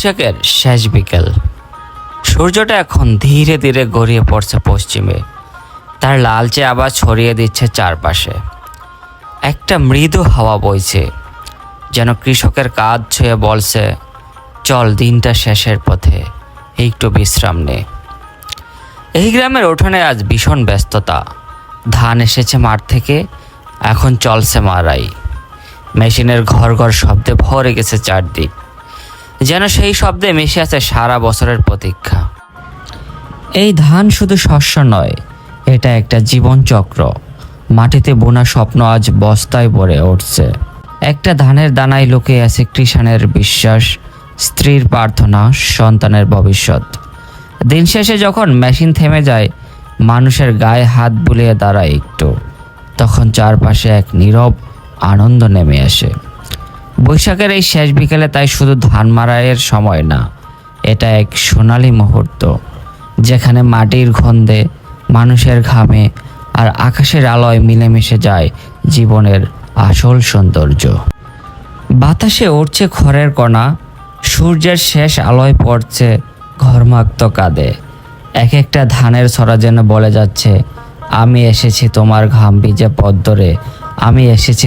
বৈশাখের শেষ বিকেল। সূর্যটা এখন ধীরে ধীরে গড়িয়ে পড়ছে পশ্চিমে, তার লালচে আবার ছড়িয়ে দিচ্ছে চারপাশে। একটা মৃদু হাওয়া বইছে, যেন কৃষকের কাঁধ ছুঁয়ে বলছে, চল দিনটা শেষের পথে, একটু বিশ্রাম নে। এই গ্রামের উঠোনে আজ ভীষণ ব্যস্ততা। ধান এসেছে মাঠ থেকে, এখন চলছে মারাই। মেশিনের ঘর ঘর শব্দে ভরে গেছে চারদিক, যেন সেই শব্দে মিশে আছে সারা বছরের প্রতীক্ষা। এই ধান শুধু শস্য নয়, এটা একটা জীবনচক্র। মাটিতে বোনা স্বপ্ন আজ বস্তায় ভরে উঠছে। একটা ধানের দানায় লুকিয়ে আছে কৃষাণের বিশ্বাস, স্ত্রীর প্রার্থনা, সন্তানের ভবিষ্যৎ। দিন শেষে যখন মেশিন থেমে যায়, মানুষের গায়ে হাত বুলিয়ে দাঁড়ায় একটু, তখন চারপাশে এক নীরব আনন্দ নেমে আসে। বৈশাখের এই শেষ বিকেলে তাই শুধু ধান মাড়াইয়ের সময় না, এটা এক সোনালী মুহূর্ত, যেখানে মাটির গন্ধে, মানুষের ঘামে আর আকাশের আলোয় মিলেমিশে যায় জীবনের আসল সৌন্দর্য। বাতাসে উঠছে খড়ের কণা, সূর্যের শেষ আলোয় পড়ছে ঘর্মাক্ত কাঁধে। এক একটা ধানের ছড়া যেন বলে যাচ্ছে, আমি এসেছি তোমার ঘাম ভিজে পথ ধরে, আমি এসেছি